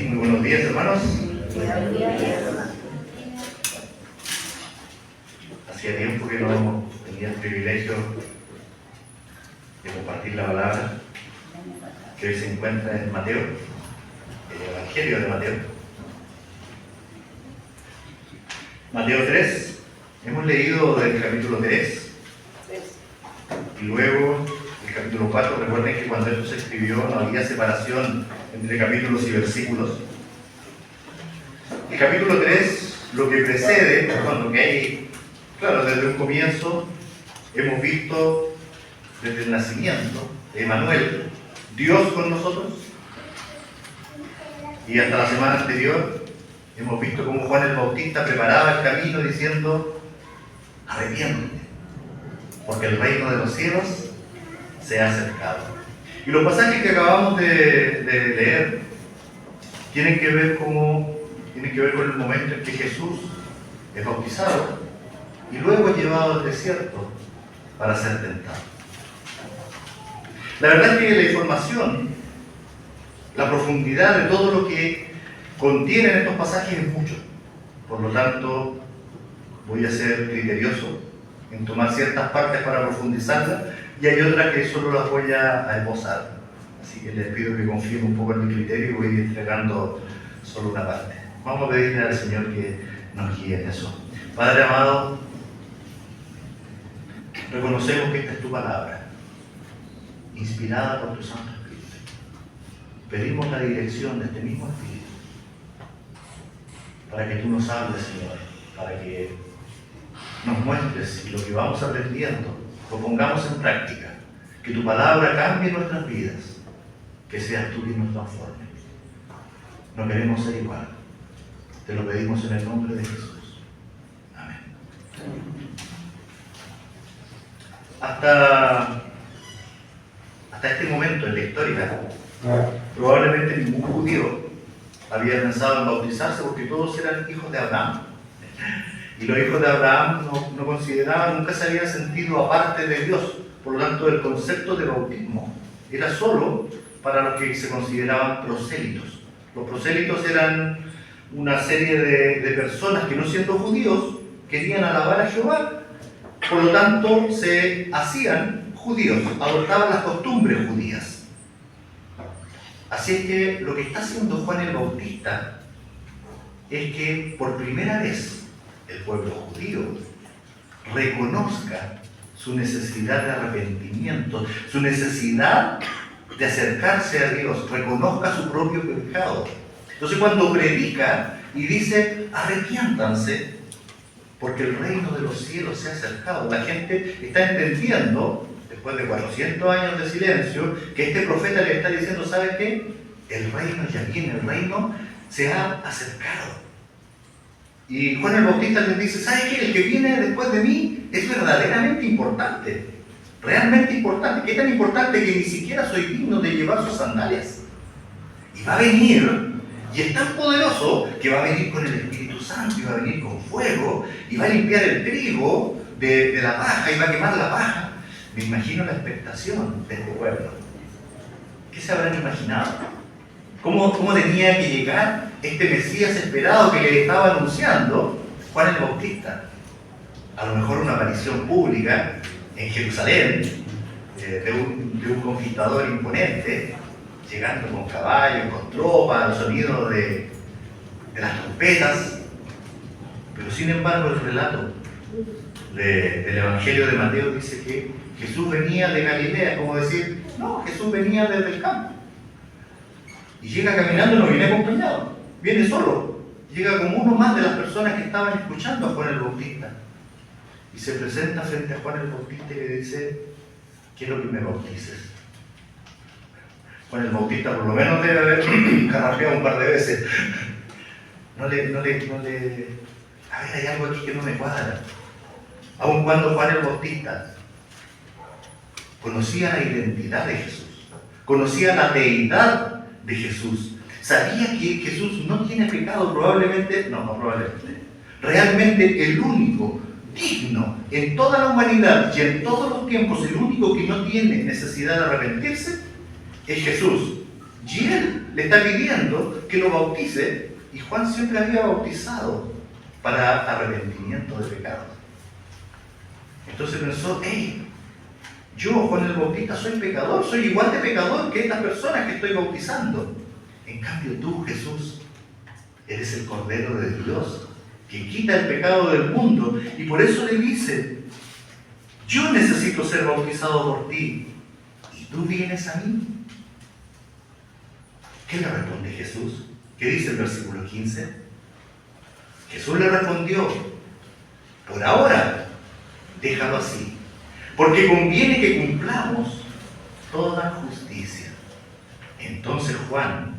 Muy buenos días, hermanos. Hacía tiempo que no tenía el privilegio de compartir la palabra que hoy se encuentra en Mateo, el Evangelio de Mateo. Mateo 3, hemos leído del capítulo 3 y luego el capítulo 4. Recuerden que cuando esto se escribió no había separación entre capítulos y versículos. El capítulo 3, lo que precede, lo que hay, claro, desde un comienzo hemos visto desde el nacimiento de Emmanuel, Dios con nosotros, y hasta la semana anterior hemos visto cómo Juan el Bautista preparaba el camino diciendo: arrepiéntete, porque el reino de los cielos se ha acercado. Y los pasajes que acabamos de leer tienen que ver con el momento en que Jesús es bautizado y luego es llevado al desierto para ser tentado. La verdad es que la información, la profundidad de todo lo que contienen estos pasajes es mucho. Por lo tanto, voy a ser criterioso en tomar ciertas partes para profundizarlas, y hay otras que solo las voy a esbozar. Así que les pido que confíen un poco en mi criterio y voy a ir entregando solo una parte. Vamos a pedirle al Señor que nos guíe en eso. Padre amado, reconocemos que esta es tu palabra, inspirada por tu Santo Espíritu. Pedimos la dirección de este mismo Espíritu para que tú nos hables, Señor, para que nos muestres y lo que vamos aprendiendo lo pongamos en práctica, que tu palabra cambie nuestras vidas, que seas tú quien nos transforme. No queremos ser igual. Te lo pedimos en el nombre de Jesús. Amén. Hasta este momento en la historia, probablemente ningún judío había pensado en bautizarse, porque todos eran hijos de Abraham. Y los hijos de Abraham no consideraban, nunca se habían sentido aparte de Dios. Por lo tanto, el concepto de bautismo era solo para los que se consideraban prosélitos. Los prosélitos eran una serie de personas que, no siendo judíos, querían alabar a Jehová. Por lo tanto, se hacían judíos, adoptaban las costumbres judías. Así es que lo que está haciendo Juan el Bautista es que por primera vez el pueblo judío reconozca su necesidad de arrepentimiento, su necesidad de acercarse a Dios, reconozca su propio pecado. Entonces, cuando predica y dice: arrepiéntanse, porque el reino de los cielos se ha acercado, la gente está entendiendo, después de 400 años de silencio, que este profeta le está diciendo: ¿sabe qué? El reino ya viene, el reino se ha acercado. Y Juan el Bautista les dice: ¿sabe qué? El que viene después de mí es verdaderamente importante, realmente importante. ¿Qué tan importante que ni siquiera soy digno de llevar sus sandalias? Y va a venir, y es tan poderoso que va a venir con el Espíritu Santo, y va a venir con fuego, y va a limpiar el trigo de la paja, y va a quemar la paja. Me imagino la expectación de este pueblo. ¿Qué se habrán imaginado? ¿Cómo tenía que llegar este Mesías esperado que le estaba anunciando Juan el Bautista? A lo mejor una aparición pública en Jerusalén, de un conquistador imponente, llegando con caballos, con tropas, al sonido de las trompetas. Pero sin embargo, el relato del Evangelio de Mateo dice que Jesús venía de Galilea, como decir: no, Jesús venía desde el campo. Y llega caminando, no viene acompañado, viene solo. Llega como uno más de las personas que estaban escuchando a Juan el Bautista. Y se presenta frente a Juan el Bautista y le dice: quiero que me bautices. Juan el Bautista por lo menos debe haber carrapeado un par de veces. A ver, hay algo aquí que no me cuadra. Aun cuando Juan el Bautista conocía la identidad de Jesús, conocía la deidad de Jesús, sabía que Jesús no tiene pecado, realmente el único digno en toda la humanidad y en todos los tiempos, el único que no tiene necesidad de arrepentirse es Jesús. Y él le está pidiendo que lo bautice, y Juan siempre había bautizado para arrepentimiento de pecados. Entonces pensó, hey, yo, Juan el Bautista, soy pecador, soy igual de pecador que estas personas que estoy bautizando. En cambio tú, Jesús, eres el Cordero de Dios, que quita el pecado del mundo, y por eso le dice, yo necesito ser bautizado por ti, ¿y tú vienes a mí? ¿Qué le responde Jesús? ¿Qué dice el versículo 15? Jesús le respondió, por ahora, déjalo así, porque conviene que cumplamos toda justicia. Entonces Juan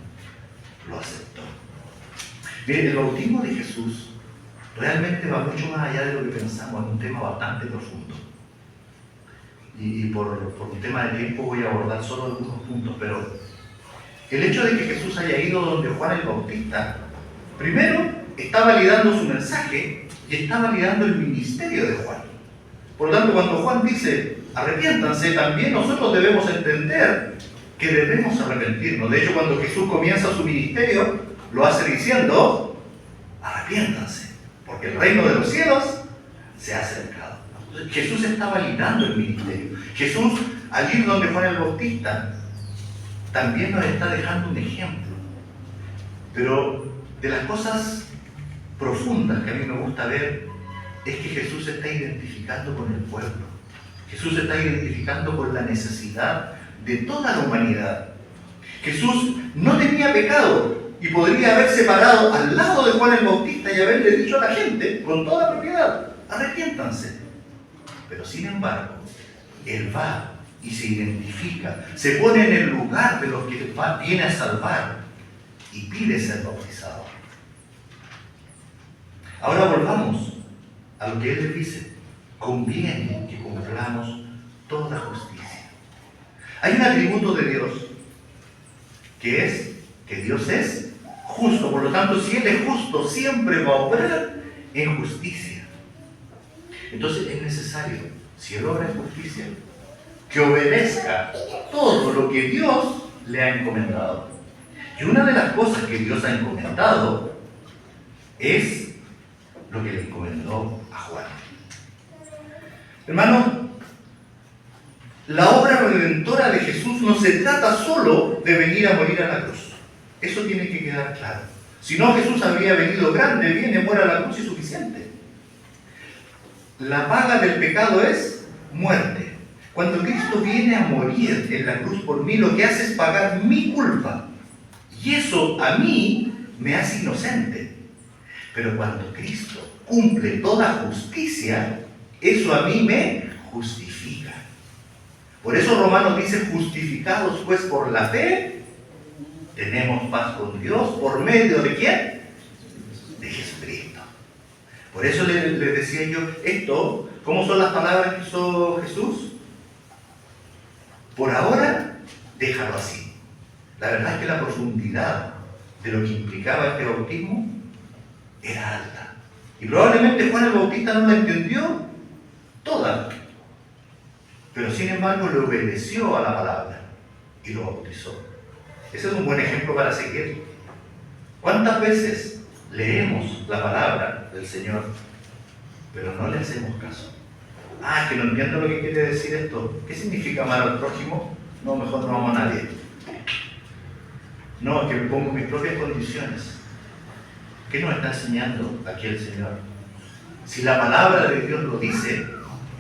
lo aceptó. Miren, el bautismo de Jesús realmente va mucho más allá de lo que pensamos, es un tema bastante profundo. Y por un tema de tiempo voy a abordar solo algunos puntos, pero el hecho de que Jesús haya ido donde Juan el Bautista, primero está validando su mensaje y está validando el ministerio de Juan. Por lo tanto, cuando Juan dice, arrepiéntanse, también nosotros debemos entender que debemos arrepentirnos. De hecho, cuando Jesús comienza su ministerio, lo hace diciendo, arrepiéntanse, porque el reino de los cielos se ha acercado. Entonces, Jesús está validando el ministerio. Jesús, al ir donde Juan el Bautista, también nos está dejando un ejemplo. Pero de las cosas profundas que a mí me gusta ver, es que Jesús se está identificando con el pueblo. Jesús se está identificando con la necesidad de toda la humanidad. Jesús no tenía pecado y podría haberse parado al lado de Juan el Bautista y haberle dicho a la gente con toda propiedad, arrepiéntanse. Pero sin embargo, Él va y se identifica, se pone en el lugar de los que viene a salvar y pide ser bautizado. Ahora volvamos a lo que Él le dice, conviene que cumplamos toda justicia. Hay un atributo de Dios, que es que Dios es justo, por lo tanto, si Él es justo, siempre va a obrar en justicia. Entonces es necesario, si Él obra en justicia, que obedezca todo lo que Dios le ha encomendado. Y una de las cosas que Dios ha encomendado es lo que le encomendó a Juan. Hermano, la obra redentora de Jesús no se trata solo de venir a morir a la cruz. Eso tiene que quedar claro. Si no, Jesús habría venido grande, viene, muere a la cruz y suficiente. La paga del pecado es muerte. Cuando Cristo viene a morir en la cruz por mí, lo que hace es pagar mi culpa. Y eso a mí me hace inocente. Pero cuando Cristo cumple toda justicia, eso a mí me justifica. Por eso Romanos dice, justificados pues por la fe, tenemos paz con Dios, ¿por medio de quién? De Jesucristo. Por eso le decía yo, esto, ¿cómo son las palabras que usó Jesús? Por ahora, déjalo así. La verdad es que la profundidad de lo que implicaba este bautismo era alta. Y probablemente Juan el Bautista no la entendió toda. Pero sin embargo le obedeció a la palabra y lo bautizó. Ese es un buen ejemplo para seguir. ¿Cuántas veces leemos la palabra del Señor, pero no le hacemos caso? Ah, es que no entiendo lo que quiere decir esto. ¿Qué significa amar al prójimo? No, mejor no amo a nadie. No, es que me pongo mis propias condiciones. ¿Qué nos está enseñando aquí el Señor? Si la palabra de Dios lo dice,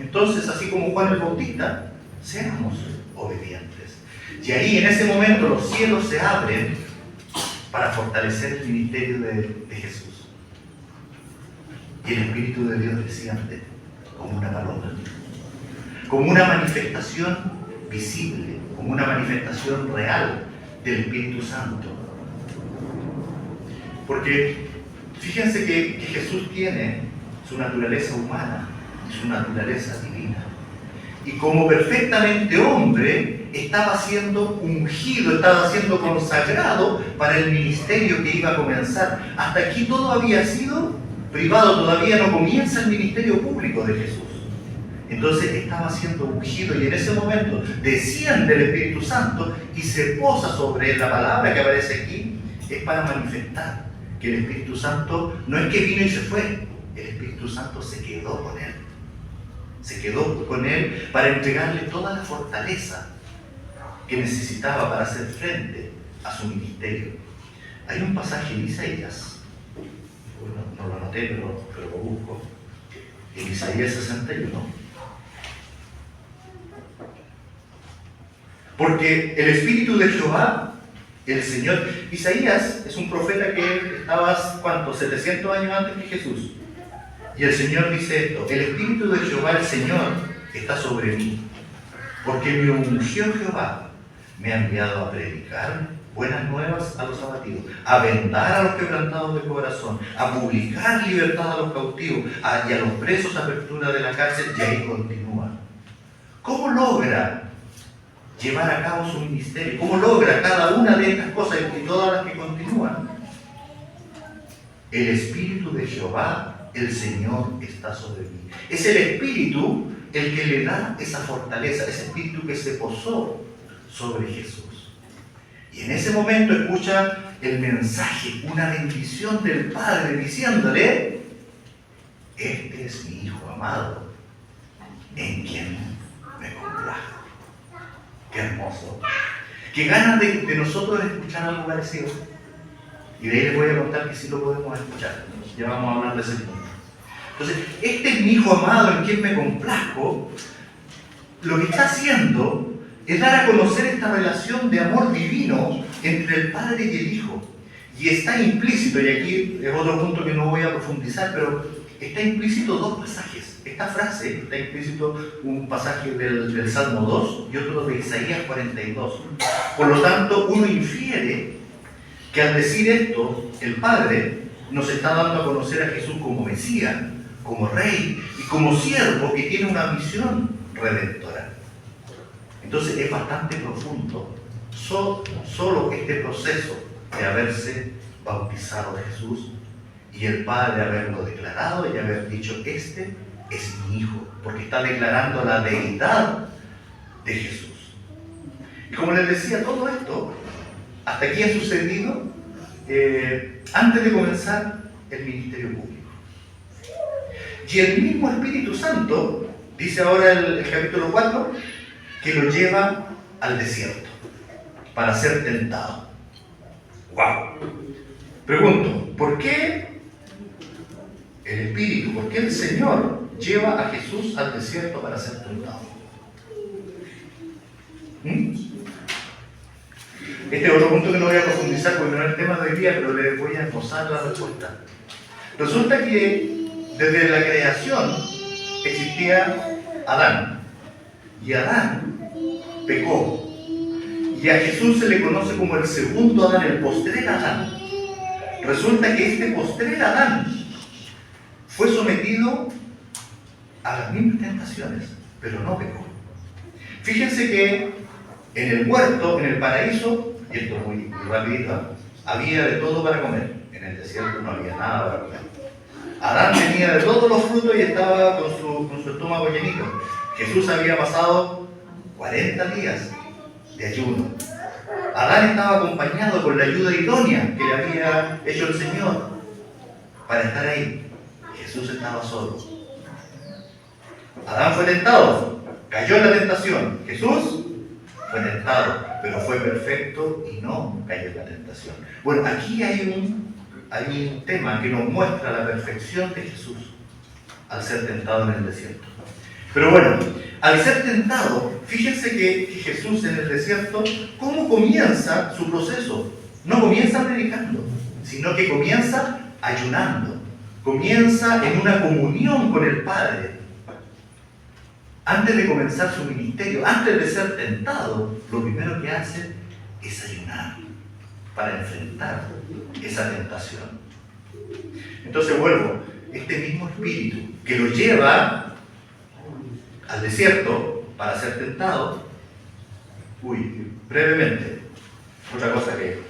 entonces, así como Juan el Bautista, seamos obedientes. Y ahí, en ese momento, los cielos se abren para fortalecer el ministerio de Jesús. Y el Espíritu de Dios desciende como una paloma, como una manifestación visible, como una manifestación real del Espíritu Santo. Porque fíjense que Jesús tiene su naturaleza humana y su naturaleza divina. Y como perfectamente hombre, estaba siendo ungido, estaba siendo consagrado para el ministerio que iba a comenzar. Hasta aquí todo había sido privado, todavía no comienza el ministerio público de Jesús. Entonces estaba siendo ungido y en ese momento desciende el Espíritu Santo y se posa sobre él. La palabra que aparece aquí es para manifestar que el Espíritu Santo no es que vino y se fue, el Espíritu Santo se quedó con él. Se quedó con él para entregarle toda la fortaleza que necesitaba para hacer frente a su ministerio. Hay un pasaje en Isaías, bueno, no lo anoté, pero lo busco, en Isaías 61. Porque el Espíritu de Jehová, el Señor, Isaías es un profeta que estaba, ¿cuánto? 700 años antes que Jesús. Y el Señor dice esto: el Espíritu de Jehová, el Señor, está sobre mí, porque me ungió Jehová, me ha enviado a predicar buenas nuevas a los abatidos, a vendar a los quebrantados de corazón, a publicar libertad a los cautivos, y a los presos apertura de la cárcel, y ahí continúa. ¿Cómo logra llevar a cabo su ministerio? ¿Cómo logra cada una de estas cosas y todas las que continúan? El Espíritu de Jehová, el Señor, está sobre mí. Es el Espíritu el que le da esa fortaleza, ese Espíritu que se posó sobre Jesús. Y en ese momento escucha el mensaje, una bendición del Padre diciéndole: este es mi Hijo amado, en quien me complazco. Qué hermoso. Qué ganas de nosotros escuchar algo parecido. Y de ahí les voy a contar que sí lo podemos escuchar. Ya vamos a hablar de ese punto. Entonces, este es mi Hijo amado en quien me complazco. Lo que está haciendo es dar a conocer esta relación de amor divino entre el Padre y el Hijo. Y está implícito, y aquí es otro punto que no voy a profundizar, pero está implícito dos pasajes. Esta frase está implícito un pasaje del Salmo 2 y otro de Isaías 42. Por lo tanto, uno infiere que al decir esto, el Padre nos está dando a conocer a Jesús como Mesías, como Rey y como siervo que tiene una misión redentora. Entonces es bastante profundo solo este proceso de haberse bautizado a Jesús y el Padre haberlo declarado y haber dicho: este es mi Hijo, porque está declarando la deidad de Jesús. Y como les decía, todo esto hasta aquí ha sucedido antes de comenzar el ministerio público. Y el mismo Espíritu Santo, dice ahora el capítulo 4, que lo lleva al desierto para ser tentado. ¡Wow! Pregunto, ¿por qué el Espíritu, por qué el Señor lleva a Jesús al desierto para ser tentado? Este es otro punto que no voy a profundizar porque no es el tema de hoy día, pero les voy a esbozar la respuesta. Resulta que desde la creación existía Adán, y Adán pecó, y a Jesús se le conoce como el segundo Adán, el postrer Adán. Resulta que este postrer Adán fue sometido a las mismas tentaciones, pero no pecó. Fíjense que en el huerto, en el paraíso, y esto es muy rapidito, había de todo para comer. En el desierto no había nada para comer. Adán tenía de todos los frutos y estaba con su estómago llenito. Jesús había pasado 40 días de ayuno. Adán estaba acompañado con la ayuda idónea que le había hecho el Señor para estar ahí. Jesús estaba solo. Adán fue tentado, cayó en la tentación. Jesús fue tentado, pero fue perfecto y no cayó en la tentación. Bueno, aquí hay un tema que nos muestra la perfección de Jesús al ser tentado en el desierto. Pero bueno, al ser tentado, fíjense que Jesús en el desierto, ¿cómo comienza su proceso? No comienza predicando, sino que comienza ayunando, comienza en una comunión con el Padre. Antes de comenzar su ministerio, antes de ser tentado, lo primero que hace es ayunar para enfrentar esa tentación. Entonces vuelvo, este mismo espíritu que lo lleva al desierto para ser tentado, brevemente, otra cosa que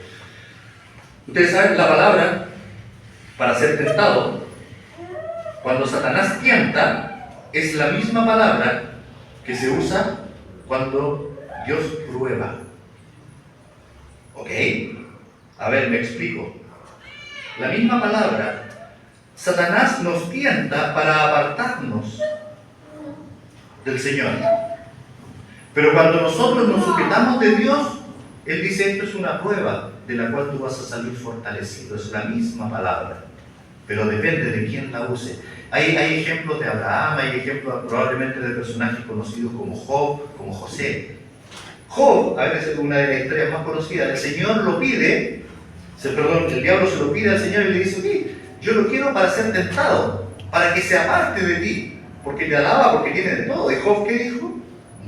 ustedes saben, la palabra para ser tentado, cuando Satanás tienta, es la misma palabra que se usa cuando Dios prueba. ¿Ok? A ver, me explico. La misma palabra, Satanás nos tienta para apartarnos del Señor. Pero cuando nosotros nos sujetamos de Dios, Él dice, esto es una prueba de la cual tú vas a salir fortalecido. Es la misma palabra, pero depende de quién la use. Hay ejemplos de Abraham, hay ejemplos probablemente de personajes conocidos como Job, como José. Job, a veces es una de las historias más conocidas, el Señor lo pide, el diablo se lo pide al Señor y le dice, oye, yo lo quiero para ser tentado, para que se aparte de ti, porque te alaba, porque tiene de todo. ¿Y Job qué dijo?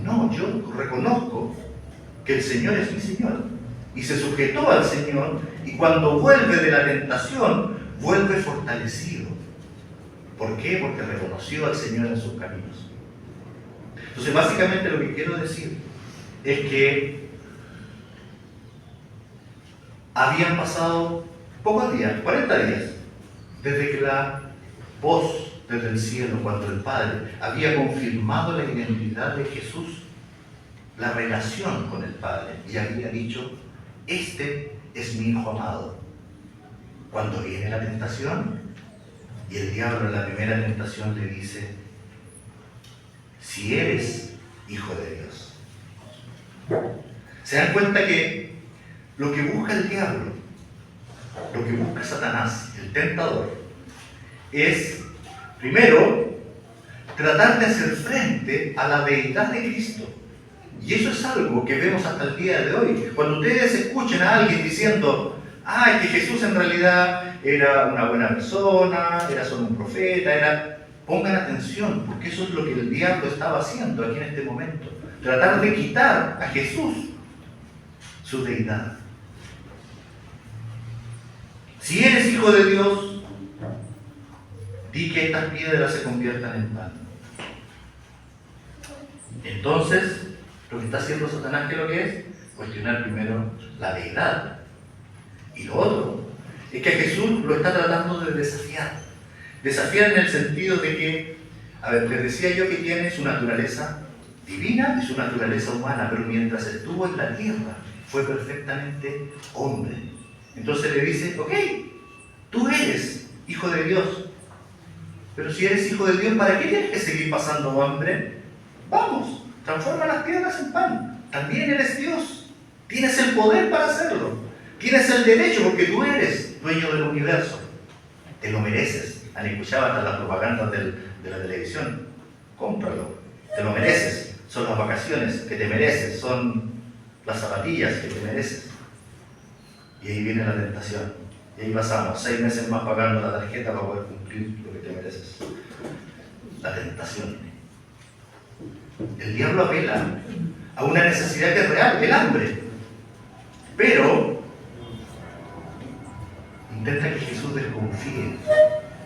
No, yo reconozco que el Señor es mi Señor. Y se sujetó al Señor, y cuando vuelve de la tentación, vuelve fortalecido. ¿Por qué? Porque reconoció al Señor en sus caminos. Entonces, básicamente lo que quiero decir es que habían pasado pocos días, 40 días, desde que la voz desde el cielo, cuando el Padre había confirmado la identidad de Jesús, la relación con el Padre, y había dicho, este es mi Hijo amado. Cuando viene la tentación, y el diablo en la primera tentación le dice, si eres Hijo de Dios. ¿Se dan cuenta que lo que busca el diablo, lo que busca Satanás, el tentador, es, primero, tratar de hacer frente a la deidad de Cristo? Y eso es algo que vemos hasta el día de hoy. Cuando ustedes escuchen a alguien diciendo, que Jesús en realidad era una buena persona, era solo un profeta, pongan atención, porque eso es lo que el diablo estaba haciendo aquí en este momento. Tratar de quitar a Jesús su deidad. Si eres Hijo de Dios, di que estas piedras se conviertan en pan. Entonces, lo que está haciendo Satanás, ¿qué es lo que es? Cuestionar primero la deidad. Y lo otro es que a Jesús lo está tratando de desafiar. Desafiar en el sentido de que, les decía yo que tiene su naturaleza divina y su naturaleza humana, pero mientras estuvo en la tierra fue perfectamente hombre. Entonces le dice, ok, tú eres Hijo de Dios, pero si eres Hijo de Dios, ¿para qué tienes que seguir pasando hambre? Vamos, transforma las piedras en pan. También eres Dios, tienes el poder para hacerlo. Tienes el derecho porque tú eres dueño del universo. Te lo mereces. Han escuchado hasta las propagandas de la televisión. Cómpralo. Te lo mereces. Son las vacaciones que te mereces. Son las zapatillas que te mereces. Y ahí viene la tentación. Y ahí pasamos 6 meses más pagando la tarjeta para poder cumplir lo que te mereces. La tentación. El diablo apela a una necesidad que es real, el hambre. Pero intenta que Jesús desconfíe.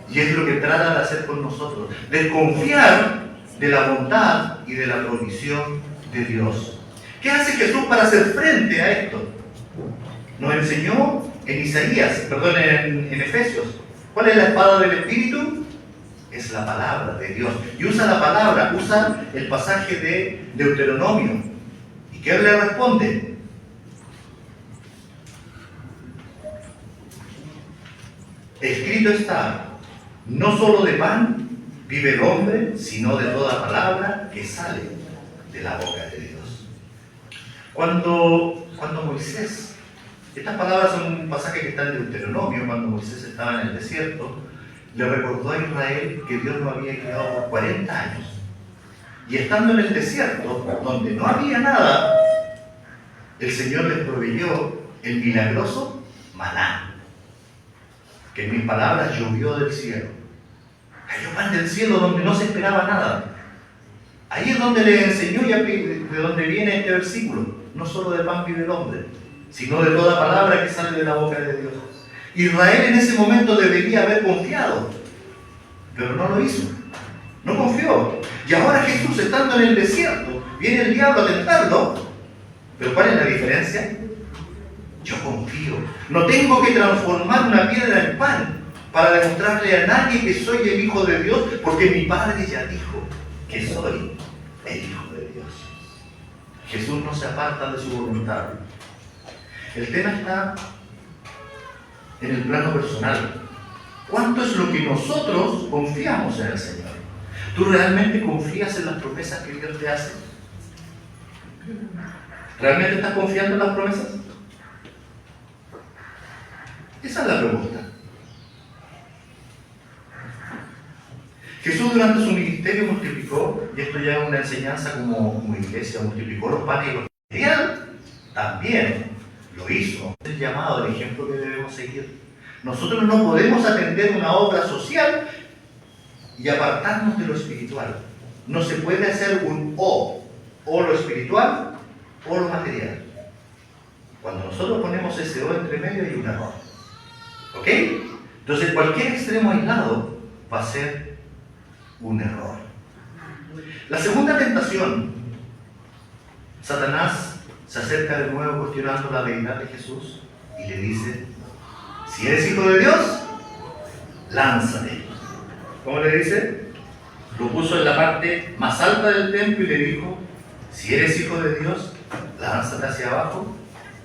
Y es lo que trata de hacer con nosotros. Desconfiar de la bondad y de la provisión de Dios. ¿Qué hace Jesús para hacer frente a esto? Nos enseñó en Efesios. ¿Cuál es la espada del Espíritu? Es la palabra de Dios. Y usa la palabra, usa el pasaje de Deuteronomio. ¿Y qué le responde? Escrito está, no solo de pan vive el hombre, sino de toda palabra que sale de la boca de Dios. Cuando Moisés, estas palabras son un pasaje que está en Deuteronomio, cuando Moisés estaba en el desierto, le recordó a Israel que Dios lo había criado por 40 años. Y estando en el desierto, donde no había nada, el Señor les proveyó el milagroso maná, que en mis palabras llovió del cielo. Cayó pan del cielo donde no se esperaba nada. Ahí es donde le enseñó de donde viene este versículo. No solo de pan vive el hombre, sino de toda palabra que sale de la boca de Dios. Israel en ese momento debería haber confiado, pero no lo hizo. No confió. Y ahora Jesús, estando en el desierto, viene el diablo a tentarlo. ¿Pero cuál es la diferencia? Yo confío. No tengo que transformar una piedra en pan para demostrarle a nadie que soy el Hijo de Dios, porque mi Padre ya dijo, que soy el Hijo de Dios. Jesús no se aparta de su voluntad. El tema está en el plano personal. ¿Cuánto es lo que nosotros confiamos en el Señor? ¿Tú realmente confías en las promesas que Dios te hace? ¿Realmente estás confiando en las promesas? Esa es la pregunta. Jesús durante su ministerio multiplicó, y esto ya es una enseñanza como iglesia, multiplicó los panes y los peces. Él también lo hizo. Es el llamado, el ejemplo que debemos seguir. Nosotros no podemos atender una obra social y apartarnos de lo espiritual. No se puede hacer un o lo espiritual o lo material. Cuando nosotros ponemos ese o entre medio hay un error. ¿Ok? Entonces cualquier extremo aislado va a ser un error. La segunda tentación, Satanás se acerca de nuevo cuestionando la deidad de Jesús y le dice: si eres hijo de Dios, lánzate. ¿Cómo le dice? Lo puso en la parte más alta del templo y le dijo: si eres hijo de Dios, lánzate hacia abajo,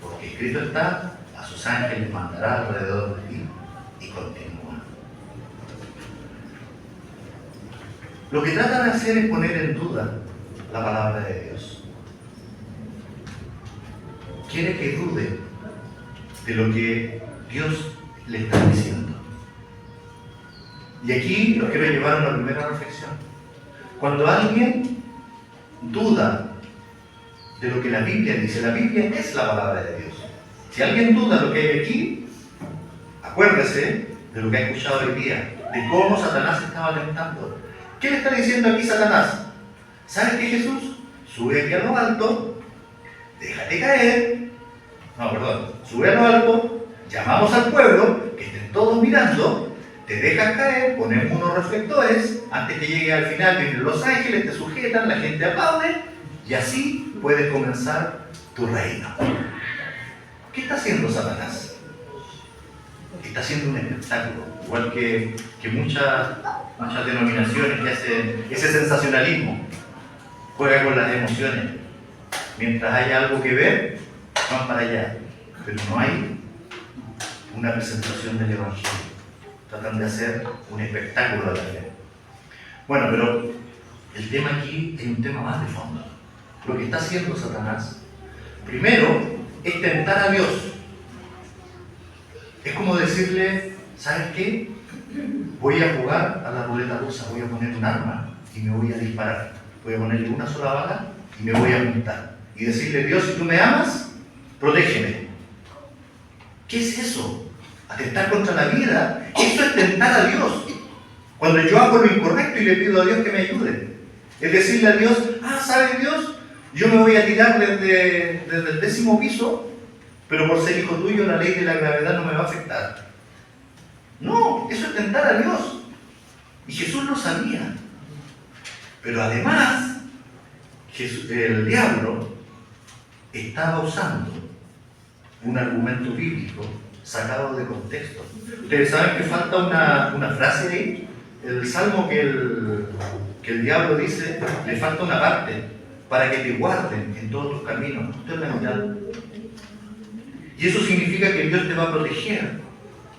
porque escrito está: a sus ángeles mandará alrededor de ti. Y continúa. Lo que trata de hacer es poner en duda la palabra de Dios. Quiere que dude de lo que Dios le está diciendo. Y aquí los quiero llevar a una primera reflexión. Cuando alguien duda de lo que la Biblia dice, la Biblia es la palabra de Dios. Si alguien duda de lo que hay aquí, acuérdese de lo que ha escuchado hoy día, de cómo Satanás estaba tentando. ¿Qué le está diciendo aquí Satanás? ¿Sabes qué, Jesús? Sube aquí a lo alto, déjate caer. No, perdón, sube a lo alto, llamamos al pueblo, que estén todos mirando, te dejas caer, ponemos unos reflectores, antes que llegue al final vienen los ángeles, te sujetan, la gente aplaude, y así puedes comenzar tu reino. ¿Qué está haciendo Satanás? Está haciendo un espectáculo, igual que muchas denominaciones que hacen ese sensacionalismo, juega con las emociones. Mientras haya algo que ver, van para allá, pero no hay una presentación del Evangelio. Tratan de hacer un espectáculo de la fe. Bueno, pero el tema aquí es un tema más de fondo. Lo que está haciendo Satanás, primero, es tentar a Dios. Es como decirle: ¿sabes qué? Voy a jugar a la ruleta rusa, voy a poner un arma y me voy a disparar. Voy a ponerle una sola bala y me voy a apuntar. Y decirle: Dios, si tú me amas, protégeme. ¿Qué es eso? Atentar contra la vida. Eso es tentar a Dios. Cuando yo hago lo incorrecto y le pido a Dios que me ayude. Es decirle a Dios: ¿sabes, Dios? Yo me voy a tirar desde el 10º piso, pero por ser hijo tuyo la ley de la gravedad no me va a afectar. No, eso es tentar a Dios. Y Jesús lo sabía. Pero además, el diablo estaba usando un argumento bíblico sacado de contexto. Ustedes saben que falta una frase ahí. El salmo que el diablo dice, le falta una parte: para que te guarden en todos tus caminos. Esto es la mitad. Y eso significa que Dios te va a proteger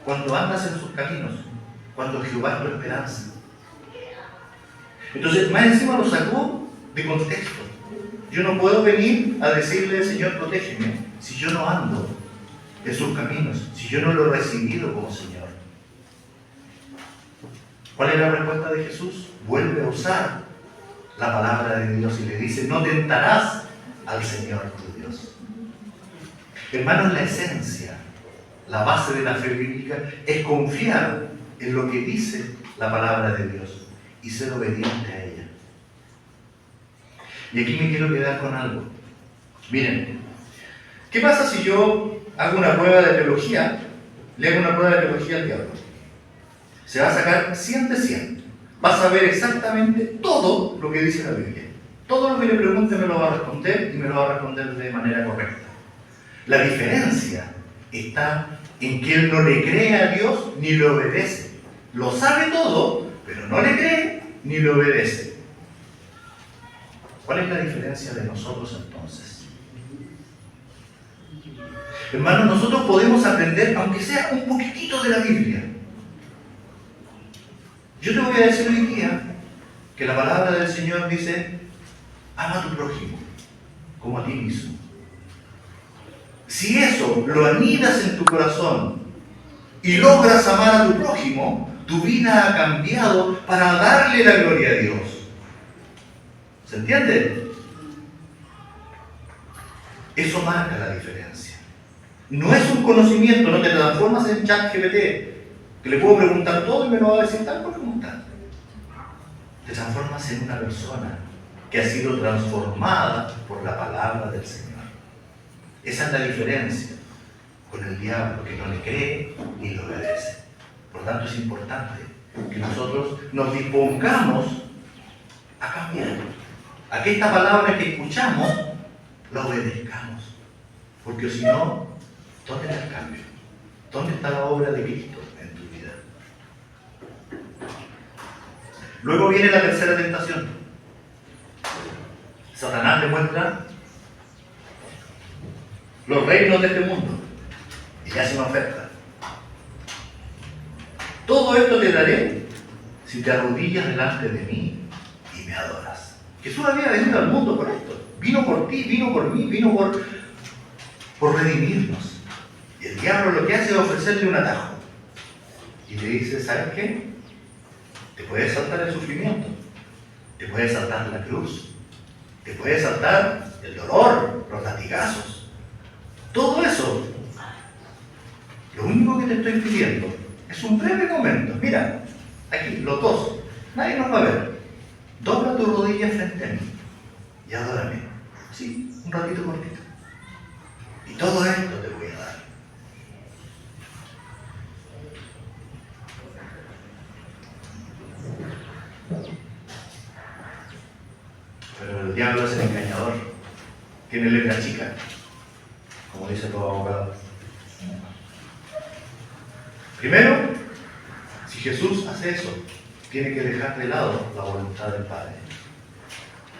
cuando andas en sus caminos, cuando Jehová es tu esperanza. Entonces, más encima lo sacó de contexto. Yo no puedo venir a decirle: Señor, protégeme, si yo no ando en sus caminos, si yo no lo he recibido como Señor. ¿Cuál es la respuesta de Jesús? Vuelve a usar la palabra de Dios y le dice: no tentarás al Señor tu Dios. Hermanos, la esencia, la base de la fe bíblica es confiar en lo que dice la palabra de Dios y ser obediente a ella. Y aquí me quiero quedar con algo. Miren, ¿qué pasa si yo hago una prueba de teología? Le hago una prueba de teología al diablo. Se va a sacar 100 de 100. Vas a ver exactamente todo lo que dice la Biblia. Todo lo que le pregunte me lo va a responder y me lo va a responder de manera correcta. La diferencia está en que él no le cree a Dios ni le obedece. Lo sabe todo, pero no le cree ni le obedece. ¿Cuál es la diferencia de nosotros entonces? Hermanos, nosotros podemos aprender, aunque sea un poquitito de la Biblia. Yo te voy a decir hoy día que la palabra del Señor dice: ama a tu prójimo como a ti mismo. Si eso lo anidas en tu corazón y logras amar a tu prójimo, tu vida ha cambiado para darle la gloria a Dios. ¿Se entiende? Eso marca la diferencia. No es un conocimiento, no te transformas en ChatGPT, que le puedo preguntar todo y me lo va a decir tal por preguntar. Te transformas en una persona que ha sido transformada por la palabra del Señor. Esa es la diferencia con el diablo, que no le cree ni le obedece. Por lo tanto, es importante que nosotros nos dispongamos a cambiar, a que esta palabra que escuchamos la obedezcamos. Porque si no, ¿dónde está el cambio? ¿Dónde está la obra de Cristo en tu vida? Luego viene la tercera tentación. Satanás le muestra los reinos de este mundo y hace una oferta. Todo esto te daré si te arrodillas delante de mí y me adoras. Jesús había venido al mundo por esto. Vino por ti, vino por mí, vino por redimirnos. Y el diablo lo que hace es ofrecerle un atajo. Y le dice: ¿sabes qué? Te puedes saltar el sufrimiento, te puedes saltar la cruz, te puedes saltar el dolor, los latigazos. Todo eso, lo único que te estoy pidiendo es un breve momento. Mira, aquí, los dos, nadie nos va a ver. Dobla tu rodilla frente a mí y adórame. Sí, un ratito cortito. Y todo esto te voy a dar. Pero el diablo es el engañador. Tiene letra chica, como dicen los abogados. Primero, si Jesús hace eso, tiene que dejar de lado la voluntad del Padre.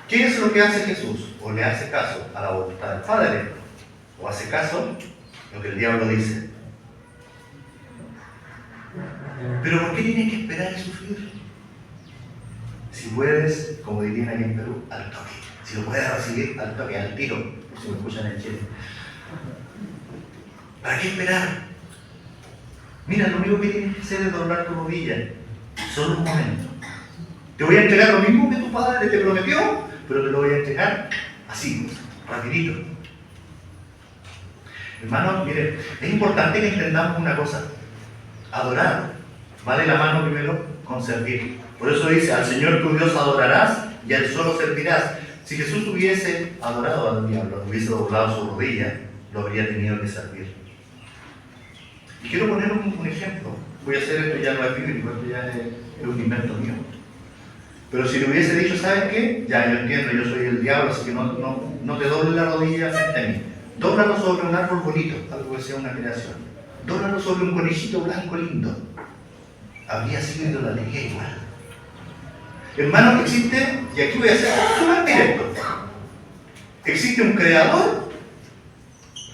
¿Qué es lo que hace Jesús? O le hace caso a la voluntad del Padre, o hace caso a lo que el diablo dice. Pero ¿por qué tienes que esperar y sufrir? Si puedes, como dirían aquí en Perú, al toque. Si lo puedes recibir al toque, al tiro, si me escuchan en Chile. ¿Para qué esperar? Mira, lo único que tienes que hacer es doblar tu rodilla. Solo un momento. Te voy a entregar lo mismo que tu padre te prometió, pero te lo voy a entregar así, rapidito. Hermanos, miren, es importante que entendamos una cosa. Adorar va de la mano primero con servir. Por eso dice: al Señor tu Dios adorarás y a Él solo servirás. Si Jesús hubiese adorado al diablo, hubiese doblado su rodilla, lo habría tenido que servir. Y quiero poner un ejemplo. Voy a hacer esto, ya no es bíblico, esto ya es un invento mío. Pero si le hubiese dicho: ¿sabes qué? Ya, yo entiendo, yo soy el diablo, así que no te dobles la rodilla frente a mí. Dóblalo sobre un árbol bonito, algo que sea una creación. Dóblalo sobre un conejito blanco lindo. Habría sido idolatría igual. Hermano, existe, y aquí voy a ser súper directo, existe un creador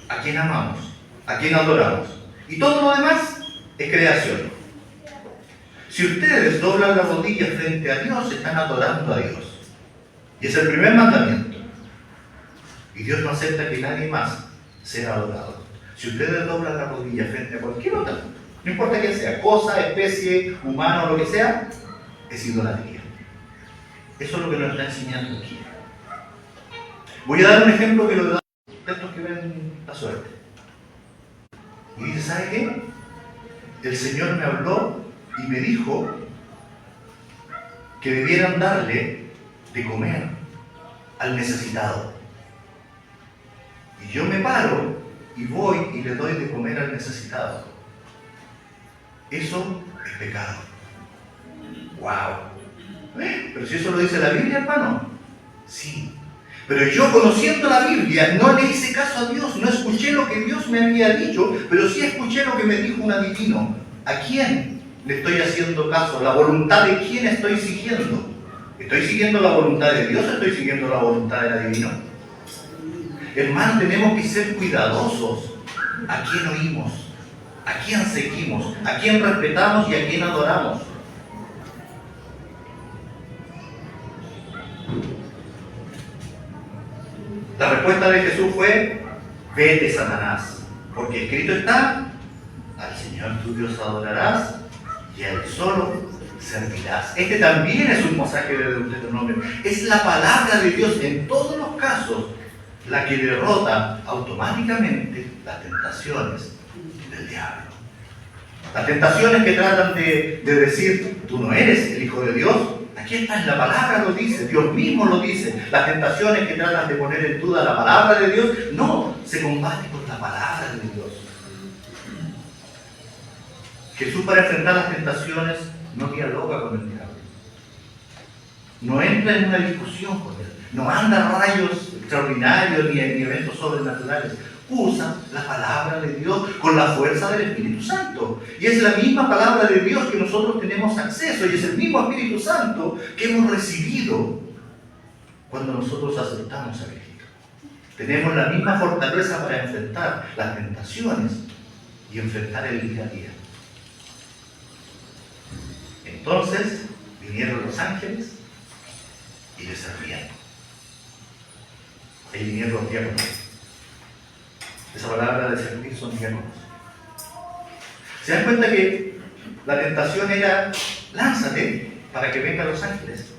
a quien amamos, a quien adoramos. Y todo lo demás es creación. Si ustedes doblan las rodillas frente a Dios, están adorando a Dios. Y es el primer mandamiento. Y Dios no acepta que nadie más sea adorado. Si ustedes doblan la rodilla frente a cualquier otra, no importa quién sea, cosa, especie, humano, lo que sea, es idolatría. Eso es lo que nos está enseñando aquí. Voy a dar un ejemplo que lo da de estos que ven la suerte. Y dice: ¿sabe qué? El Señor me habló y me dijo que debieran darle de comer al necesitado. Y yo me paro y voy y le doy de comer al necesitado. Eso es pecado. ¡Wow! Pero si eso lo dice la Biblia, hermano. Sí. Pero yo, conociendo la Biblia, no le hice caso a Dios, no escuché lo que Dios me había dicho, pero sí escuché lo que me dijo un adivino. ¿A quién le estoy haciendo caso? ¿La voluntad de quién estoy siguiendo? ¿Estoy siguiendo la voluntad de Dios o estoy siguiendo la voluntad del adivino? Hermanos, tenemos que ser cuidadosos a quién oímos, a quién seguimos, a quién respetamos y a quién adoramos. La respuesta de Jesús fue: vete, Satanás, porque escrito está: al Señor tu Dios adorarás y a Él solo servirás. Este también es un pasaje de Deuteronomio. Es la palabra de Dios en todos los casos la que derrota automáticamente las tentaciones del diablo. Las tentaciones que tratan de decir: tú no eres el Hijo de Dios. Aquí está, en la palabra lo dice, Dios mismo lo dice. Las tentaciones que tratan de poner en duda la palabra de Dios, no, se combate con la palabra de Dios. Jesús, para enfrentar las tentaciones, no dialoga con el diablo. No entra en una discusión con él. No manda rayos extraordinarios ni eventos sobrenaturales. Usa la palabra de Dios con la fuerza del Espíritu Santo. Y es la misma palabra de Dios que nosotros tenemos acceso, y es el mismo Espíritu Santo que hemos recibido cuando nosotros aceptamos a Cristo. Tenemos la misma fortaleza para enfrentar las tentaciones y enfrentar el día a día. Entonces vinieron los ángeles y le servían. Ahí vinieron los diáconos. Esa palabra de servir son diáconos. ¿Se dan cuenta que la tentación era: lánzate para que vengan los ángeles?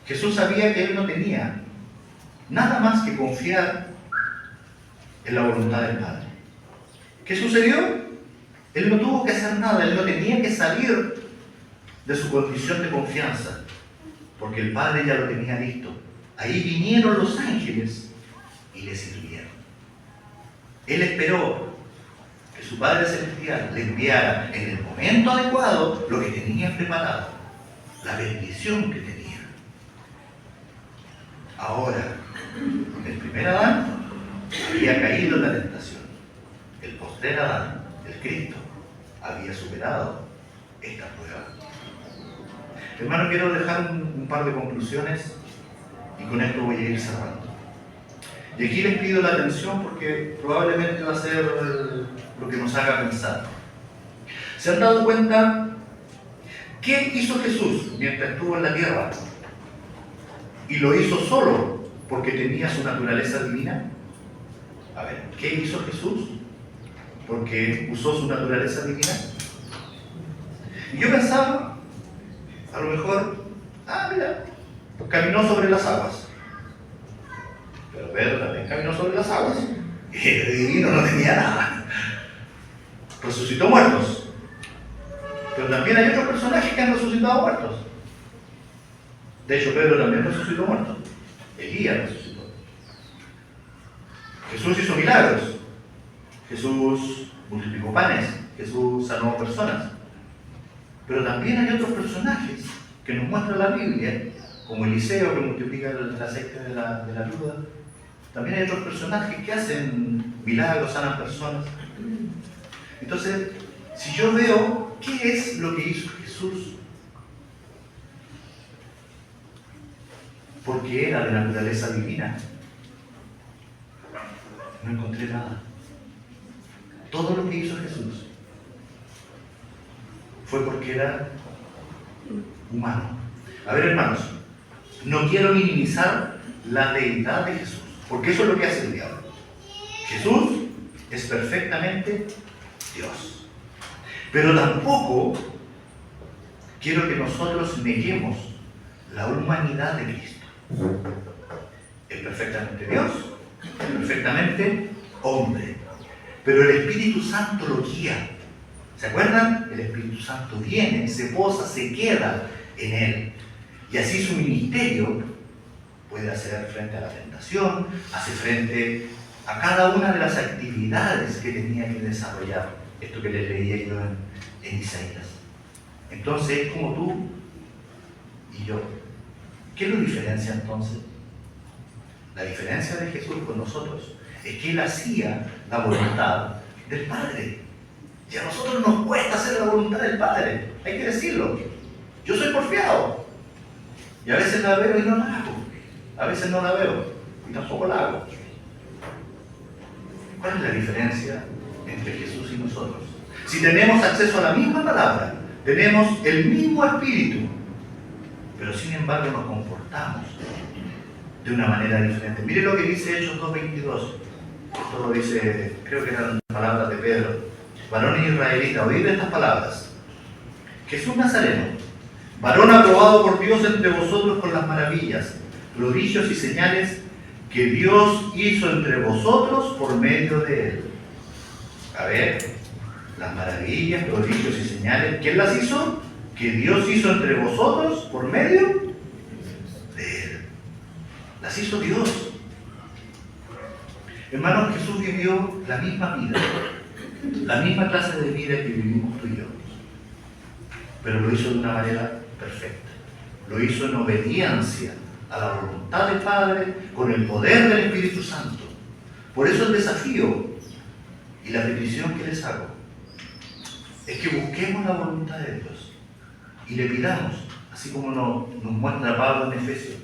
Jesús sabía que él no tenía nada más que confiar en la voluntad del Padre. ¿Qué sucedió? Él no tuvo que hacer nada, él no tenía que salir de su condición de confianza, porque el Padre ya lo tenía listo. Ahí vinieron los ángeles y le sirvieron. Él esperó que su Padre Celestial le enviara en el momento adecuado lo que tenía preparado, la bendición que tenía. Ahora, el primer Adán había caído en la tentación. El postrer Adán, el Cristo, había superado esta prueba. Hermano, quiero dejar un par de conclusiones y con esto voy a ir cerrando. Y aquí les pido la atención porque probablemente va a ser lo que nos haga pensar. ¿Se han dado cuenta qué hizo Jesús mientras estuvo en la tierra? Y lo hizo solo porque tenía su naturaleza divina. A ver, ¿qué hizo Jesús? Porque usó su naturaleza divina. Y yo pensaba, a lo mejor, mira, pues caminó sobre las aguas. Pero Pedro también caminó sobre las aguas. Y el divino no tenía nada. Resucitó muertos. Pero también hay otros personajes que han resucitado muertos. De hecho, Pedro también resucitó muertos. Elías resucitó. Jesús hizo milagros. Jesús multiplicó panes. Jesús sanó personas. Pero también hay otros personajes que nos muestra la Biblia, como Eliseo, que multiplica el aceite de la viuda. También hay otros personajes que hacen milagros, sanan personas. Entonces, si yo veo qué es lo que hizo Jesús, porque era de naturaleza divina, no encontré nada. Todo lo que hizo Jesús fue porque era humano. A ver, hermanos, no quiero minimizar la deidad de Jesús, porque eso es lo que hace el diablo. Jesús es perfectamente Dios. Pero tampoco quiero que nosotros neguemos la humanidad de Cristo. Es perfectamente Dios, es perfectamente hombre. Pero el Espíritu Santo lo guía. ¿Se acuerdan? El Espíritu Santo viene, se posa, se queda en él. Y así su ministerio puede hacer frente a la tentación, hace frente a cada una de las actividades que tenía que desarrollar. Esto que les leía yo en Isaías. Entonces es como tú y yo. ¿Qué lo diferencia entonces? La diferencia de Jesús con nosotros es que Él hacía la voluntad del Padre. Y a nosotros nos cuesta hacer la voluntad del Padre, hay que decirlo. Yo soy porfiado. Y a veces la veo y no la hago. A veces no la veo y tampoco la hago. ¿Cuál es la diferencia entre Jesús y nosotros? Si tenemos acceso a la misma palabra, tenemos el mismo espíritu, pero sin embargo nos comportamos de una manera diferente. Mire lo que dice Hechos 2:22. Esto lo dice, creo que eran palabras de Pedro. Varones israelitas, oíd estas palabras. Jesús Nazareno, varón aprobado por Dios entre vosotros con las maravillas, prodigios y señales que Dios hizo entre vosotros por medio de él. A ver, las maravillas, prodigios y señales, ¿quién las hizo? Que Dios hizo entre vosotros por medio de él. Las hizo Dios. Hermanos, Jesús vivió la misma vida, la misma clase de vida que vivimos tú y yo, pero lo hizo de una manera perfecta. Lo hizo en obediencia a la voluntad del Padre, con el poder del Espíritu Santo. Por eso el desafío y la petición que les hago es que busquemos la voluntad de Dios y le pidamos, así como nos muestra Pablo en Efesios,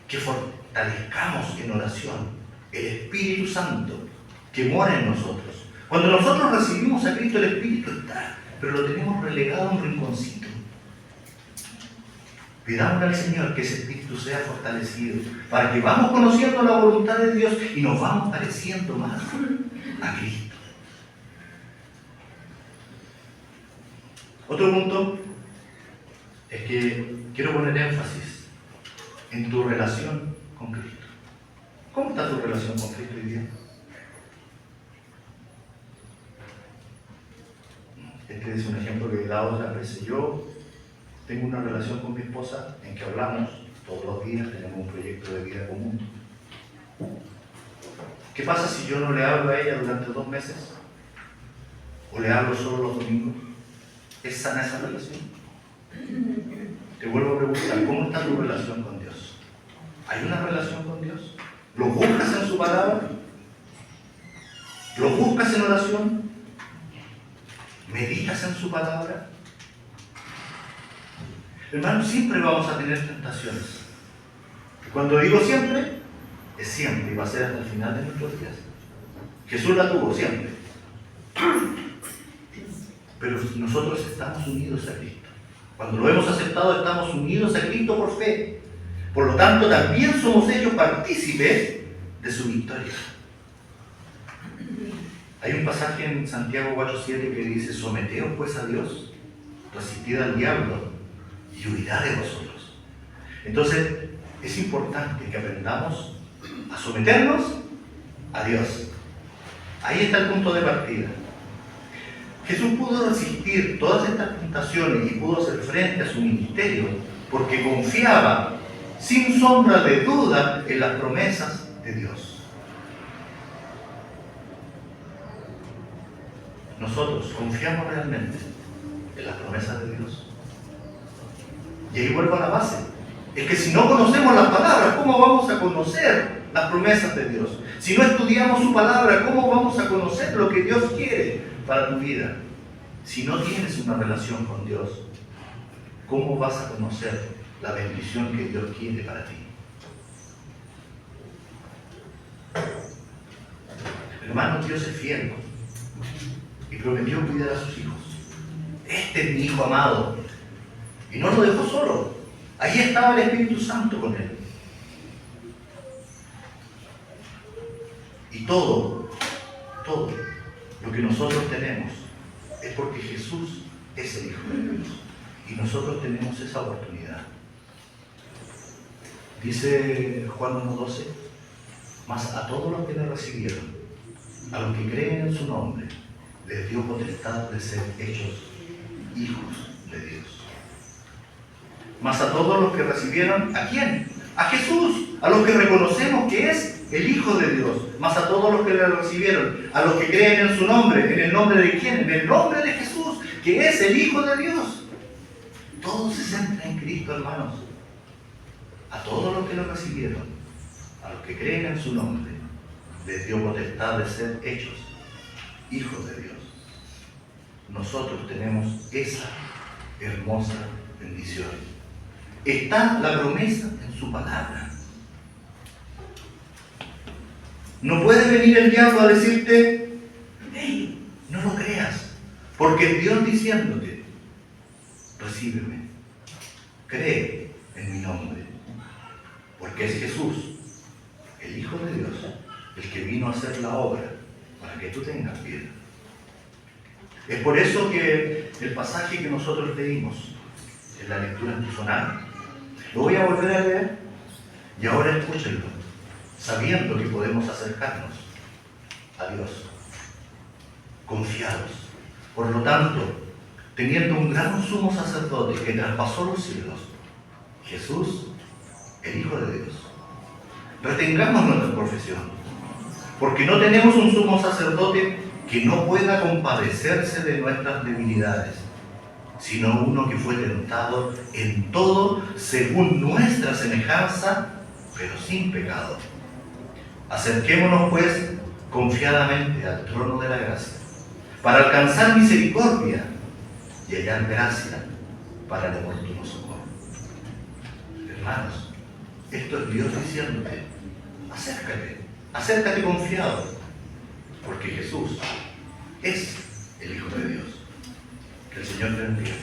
que fortalezcamos en oración el Espíritu Santo que mora en nosotros. Cuando nosotros recibimos a Cristo, el Espíritu está, pero lo tenemos relegado a un rinconcito. Pidámosle al Señor que ese Espíritu sea fortalecido, para que vamos conociendo la voluntad de Dios y nos vamos pareciendo más a Cristo. Otro punto es que quiero poner énfasis en tu relación con Cristo. ¿Cómo está tu relación con Cristo hoy día? Este es un ejemplo que he dado otras veces. Yo tengo una relación con mi esposa en que hablamos todos los días, tenemos un proyecto de vida común. ¿Qué pasa si yo no le hablo a ella durante 2 meses? ¿O le hablo solo los domingos? ¿Es sana esa relación? Te vuelvo a preguntar, ¿cómo está tu relación con Dios? ¿Hay una relación con Dios? ¿Lo buscas en su palabra? ¿Lo buscas en oración? ¿Meditas en su palabra? Hermanos, siempre vamos a tener tentaciones. Cuando digo siempre, es siempre y va a ser hasta el final de nuestros días. Jesús la tuvo siempre. Pero nosotros estamos unidos a Cristo. Cuando lo hemos aceptado, estamos unidos a Cristo por fe. Por lo tanto, también somos ellos partícipes de su victoria. Hay un pasaje en Santiago 4:7 que dice: someteos pues a Dios, resistid al diablo y huirá de vosotros. Entonces, es importante que aprendamos a someternos a Dios. Ahí está el punto de partida. Jesús pudo resistir todas estas tentaciones y pudo hacer frente a su ministerio porque confiaba sin sombra de duda en las promesas de Dios. Nosotros confiamos realmente en las promesas de Dios. Y ahí vuelvo a la base. Es que si no conocemos las palabras, ¿cómo vamos a conocer las promesas de Dios? Si no estudiamos su palabra, ¿cómo vamos a conocer lo que Dios quiere para tu vida? Si no tienes una relación con Dios, ¿cómo vas a conocer la bendición que Dios quiere para ti? Hermanos, Dios es fiel y prometió cuidar a sus hijos. Este es mi hijo amado. Y no lo dejó solo. Ahí estaba el Espíritu Santo con él. Y todo lo que nosotros tenemos es porque Jesús es el Hijo de Dios. Y nosotros tenemos esa oportunidad. Dice Juan 1:12: mas a todos los que le recibieron, a los que creen en su nombre, les dio potestad de ser hechos hijos de Dios. Mas a todos los que recibieron, ¿a quién? A Jesús, a los que reconocemos que es el Hijo de Dios. Mas a todos los que le recibieron, a los que creen en su nombre. ¿En el nombre de quién? En el nombre de Jesús, que es el Hijo de Dios. Todo se centra en Cristo, hermanos. A todos los que lo recibieron, a los que creen en su nombre, les dio potestad de ser hechos hijos de Dios. Nosotros tenemos esa hermosa bendición. Está la promesa en su palabra. No puede venir el diablo a decirte, hey, no lo creas, porque es Dios diciéndote, recíbeme, cree en mi nombre, porque es Jesús, el Hijo de Dios, el que vino a hacer la obra para que tú tengas vida. Es por eso que el pasaje que nosotros leímos en la lectura personal, lo voy a volver a leer y ahora escúchenlo, sabiendo que podemos acercarnos a Dios, confiados. Por lo tanto, teniendo un gran sumo sacerdote que traspasó los cielos, Jesús, el Hijo de Dios. Retengamos nuestra profesión, porque no tenemos un sumo sacerdote que no pueda compadecerse de nuestras debilidades, sino uno que fue tentado en todo según nuestra semejanza, pero sin pecado. Acerquémonos pues confiadamente al trono de la gracia, para alcanzar misericordia y hallar gracia para el oportuno socorro. Hermanos, esto es Dios diciéndote, acércate confiado, porque Jesús es el Hijo de Dios. Que el Señor te bendiga.